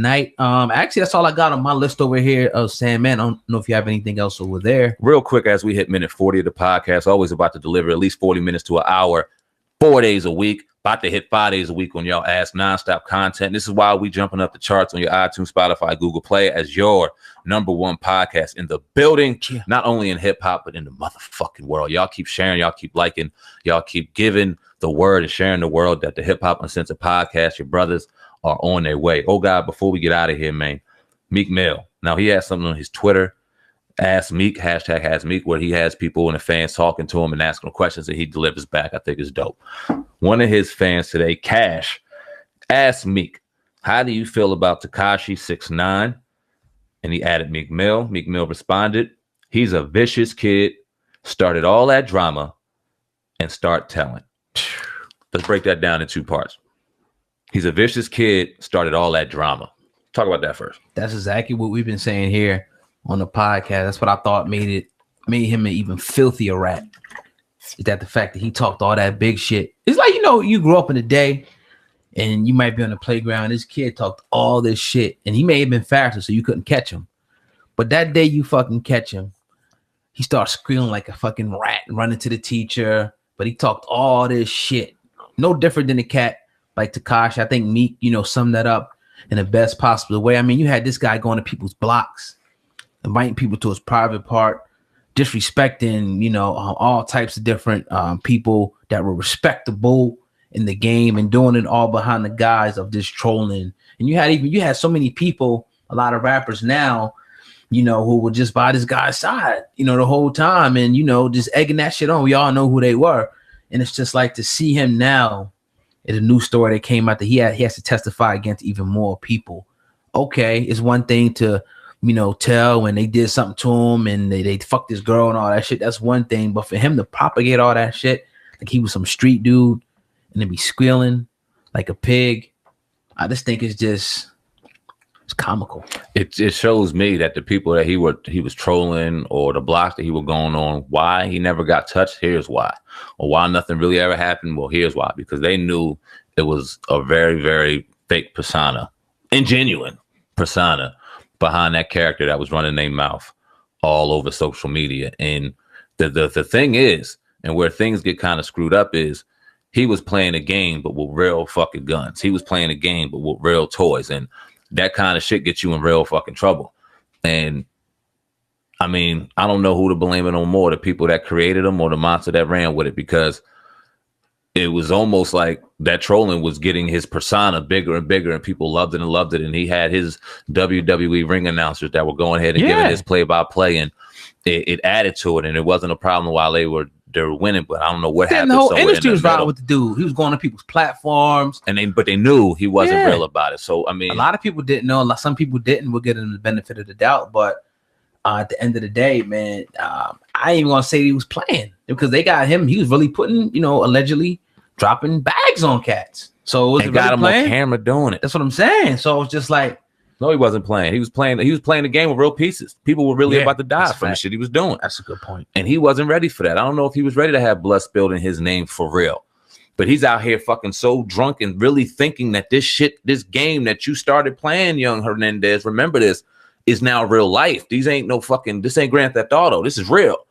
tonight. Actually, that's all I got on my list over here of saying, man, I don't know if you have anything else over there. Real quick, as we hit minute 40 of the podcast, always about to deliver at least 40 minutes to an hour, 4 days a week. About to hit 5 days a week on y'all ass nonstop content. This is why we jumping up the charts on your iTunes, Spotify, Google Play as your #1 podcast in the building. Yeah. Not only in hip hop, but in the motherfucking world. Y'all keep sharing, y'all keep liking, y'all keep giving the word and sharing the world that the Hip Hop Uncensored podcast, your brothers, are on their way. Oh God, before we get out of here, man, Meek Mill. Now he has something on his Twitter. Ask Meek, hashtag Ask Meek, where he has people and the fans talking to him and asking him questions that he delivers back. I think is dope. One of his fans today, Cash, asked Meek, how do you feel about Tekashi 6ix9ine? And he added Meek Mill. Meek Mill responded, he's a vicious kid, started all that drama, and start telling. Let's break that down in 2 parts. He's a vicious kid, started all that drama. Talk about that first. That's exactly what we've been saying here on the podcast. That's what I thought made him an even filthier rat. Is that the fact that he talked all that big shit? It's like, you grew up in the day and you might be on the playground. This kid talked all this shit and he may have been faster, so you couldn't catch him. But that day you fucking catch him, he starts squealing like a fucking rat and running to the teacher. But he talked all this shit. No different than a cat like Tekashi. I think Meek, summed that up in the best possible way. I mean, you had this guy going to people's blocks, inviting people to his private part, disrespecting, all types of different people that were respectable in the game and doing it all behind the guise of this trolling. And you had so many people, a lot of rappers now, who were just by this guy's side, the whole time and, just egging that shit on. We all know who they were. And it's just like to see him now in a new story that came out that he has to testify against even more people. Okay, it's one thing to, tell when they did something to him and they fucked this girl and all that shit. That's one thing. But for him to propagate all that shit, like he was some street dude and then be squealing like a pig, I just think it's comical. It shows me that the people that he was trolling or the blocks that he was going on, why he never got touched, here's why. Or why nothing really ever happened, well, here's why. Because they knew it was a very, very fake persona, ingenuine persona behind that character that was running their mouth all over social media. And the thing is, and where things get kind of screwed up is, he was playing a game, but with real fucking guns. He was playing a game, but with real toys. And that kind of shit gets you in real fucking trouble. And I mean, I don't know who to blame it on more, the people that created them or the monster that ran with it, because it was almost like that trolling was getting his persona bigger and bigger and people loved it and loved it. And he had his WWE ring announcers that were going ahead and giving his play-by-play, and it added to it. And it wasn't a problem while they were winning, but I don't know what happened. The whole industry was riding with the dude. He was going to people's platforms, but they knew he wasn't real about it. So I mean, a lot of people didn't know. Some people didn't. We'll give them the benefit of the doubt. But at the end of the day, man, I ain't even gonna say he was playing, because they got him. He was really putting, allegedly dropping bags on cats. So it was got him on camera doing it. That's what I'm saying. So it's just like, no, he wasn't playing. He was playing the game with real pieces. People were really about to die from the shit he was doing. That's a good point. And he wasn't ready for that. I don't know if he was ready to have blood spilled in his name for real. But he's out here fucking so drunk and really thinking that this game that you started playing, young Hernandez, remember this, is now real life. This ain't Grand Theft Auto. This is real.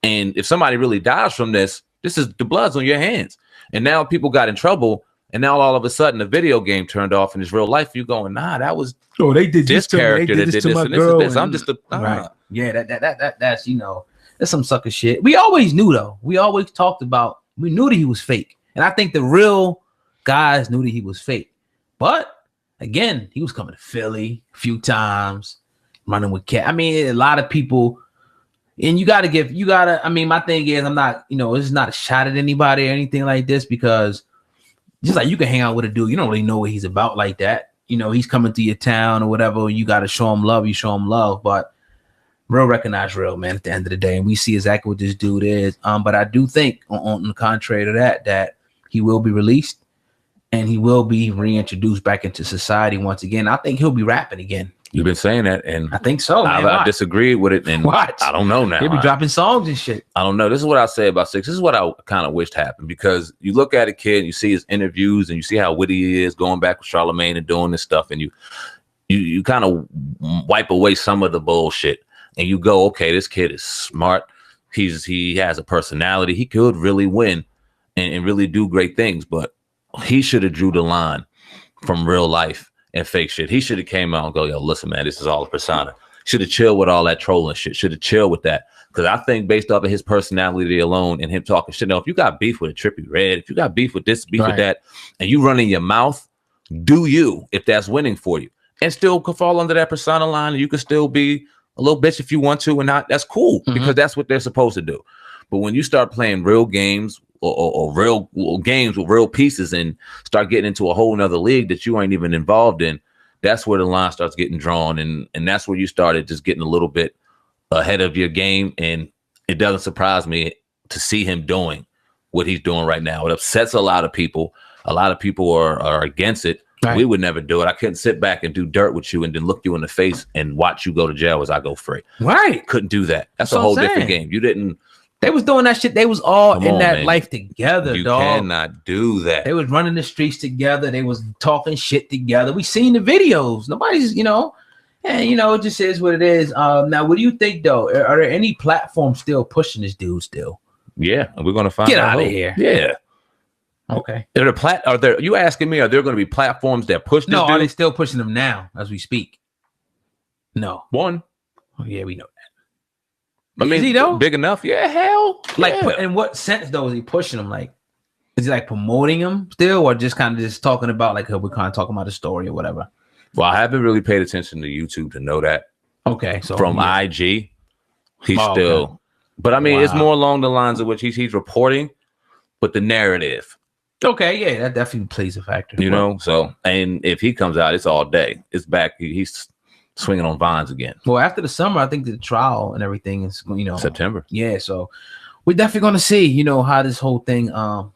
And if somebody really dies from this is the blood's on your hands. And now people got in trouble. And now all of a sudden the video game turned off in his real life. You going, nah, that was they did this character that did this and this. I'm just right. Yeah, that's that's some sucker shit. We always knew though. We always talked about, we knew that he was fake. And I think the real guys knew that he was fake. But again, he was coming to Philly a few times, running with cat. I mean, a lot of people, and I mean, my thing is, I'm not, it's not a shot at anybody or anything like this, because just like you can hang out with a dude, you don't really know what he's about like that. He's coming to your town or whatever. You got to show him love. You show him love, but real recognize real, man, at the end of the day. And we see exactly what this dude is. But I do think on the contrary to that he will be released and he will be reintroduced back into society once again. I think he'll be rapping again. You've been saying that, and I think so. I disagreed with it, and I don't know now. He'll be dropping songs and shit. I don't know. This is what I say about 6ix. This is what I kind of wished happened, because you look at a kid, you see his interviews, and you see how witty he is, going back with Charlamagne and doing this stuff, and you you kind of wipe away some of the bullshit and you go, okay, this kid is smart. He has a personality. He could really win and really do great things, but he should have drew the line from real life and fake shit. He should have came out and go, yo, listen, man, this is all a persona. Should have chilled with all that trolling shit. Should have chilled with that. Because I think based off of his personality alone and him talking shit, now, if you got beef with a Trippie Redd, if you got beef with this, beef with that, and you running your mouth, do you, if that's winning for you. And still could fall under that persona line, and you could still be a little bitch if you want to, and not, that's cool, because that's what they're supposed to do. But when you start playing real games or real games with real pieces and start getting into a whole nother league that you ain't even involved in, that's where the line starts getting drawn. And that's where you started just getting a little bit ahead of your game. And it doesn't surprise me to see him doing what he's doing right now. It upsets a lot of people. A lot of people are against it. Right. We would never do it. I couldn't sit back and do dirt with you and then look you in the face and watch you go to jail as I go free. Right. Couldn't do that. That's a whole different game. You didn't. They was doing that shit. They was all in that life together, you dog. You cannot do that. They was running the streets together. They was talking shit together. We seen the videos. Nobody's, and it just is what it is. Now, what do you think, though? Are there any platforms still pushing this dude still? Yeah, and we're gonna find Get out of here. Yeah. Okay. You asking me? Are there going to be platforms that push this? No, dude? Are they still pushing them now as we speak? No. One. Oh, yeah, we know that. I mean, is he though? Big enough? Yeah, hell. Like, yeah. In what sense though is he pushing them? Like, is he like promoting them still, or just kind of just talking about like we're kind of talking about the story or whatever? Well, I haven't really paid attention to YouTube to know that. Okay, so from IG, he's still. Okay. But I mean, it's more along the lines of which he's reporting, but the narrative. Okay, yeah, that definitely plays a factor. So, and if he comes out, it's all day. It's back. He's swinging on vines again. Well, after the summer, I think the trial and everything is, September. Yeah, so we're definitely going to see, how this whole thing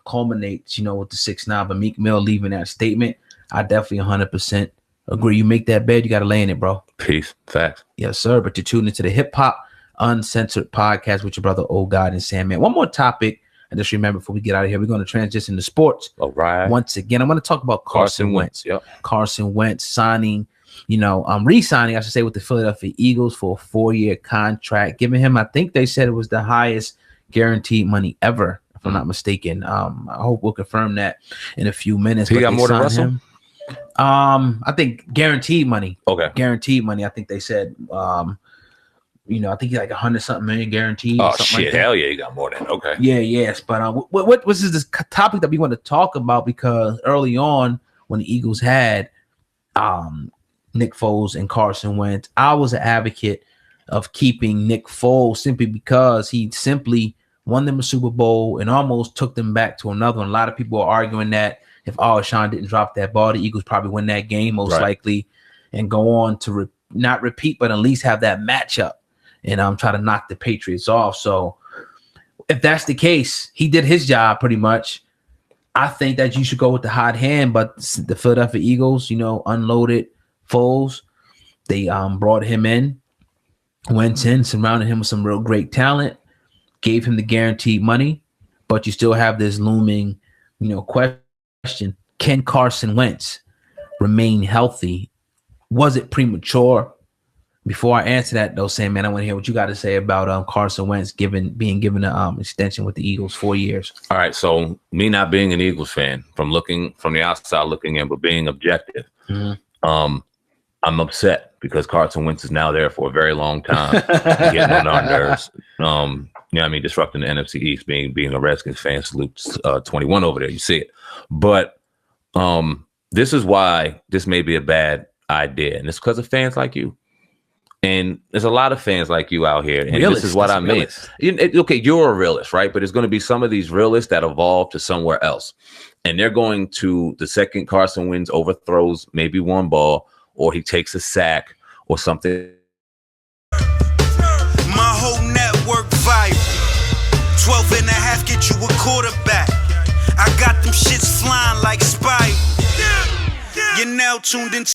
culminates, with the 6ix9ine, but Meek Mill leaving that statement. I definitely 100% agree. You make that bed, you got to lay in it, bro. Peace. Facts. Yes, sir. But you're tuned into the Hip Hop Uncensored podcast with your brother, Old God and Sandman. One more topic. And just remember, before we get out of here, we're going to transition to sports. All right. Once again, I'm going to talk about Carson Wentz. Yep. Carson Wentz signing, re-signing, I should say, with the Philadelphia Eagles for a 4-year contract, giving him, I think they said it was the highest guaranteed money ever, if I'm not mistaken. I hope we'll confirm that in a few minutes. He got more than Russell? I think guaranteed money. Okay. Guaranteed money. I think they said, I think he's like 100-something million guaranteed. Oh shit! Like hell yeah, he got more than. Okay. Yeah, yes. But what was this topic that we want to talk about? Because early on, when the Eagles had Nick Foles and Carson Wentz, I was an advocate of keeping Nick Foles simply because he simply won them a Super Bowl and almost took them back to another one. A lot of people are arguing that if Alshon didn't drop that ball, the Eagles probably win that game most likely and go on to not repeat, but at least have that matchup. And try to knock the Patriots off. So if that's the case, he did his job pretty much. I think that you should go with the hot hand, but the Philadelphia Eagles, unloaded Foles. They brought him in, went in, surrounded him with some real great talent, gave him the guaranteed money, but you still have this looming, question. Can Carson Wentz remain healthy? Was it premature? Before I answer that, though, Sam, man, I want to hear what you got to say about Carson Wentz being given an extension with the Eagles 4 years. All right, so me not being an Eagles fan, from the outside looking in, but being objective, I'm upset because Carson Wentz is now there for a very long time, getting on our nerves. Disrupting the NFC East, being a Redskins fan, salute 21 over there. You see it, but this is why this may be a bad idea, and it's because of fans like you. And there's a lot of fans like you out here. And realist, this is what I mean. Okay, you're a realist, right? But there's going to be some of these realists that evolve to somewhere else. And they're going to the second Carson Wentz overthrows maybe one ball or he takes a sack or something. My whole network viral. 12 and a half get you a quarterback. I got them shits flying like spiders. You're now tuned into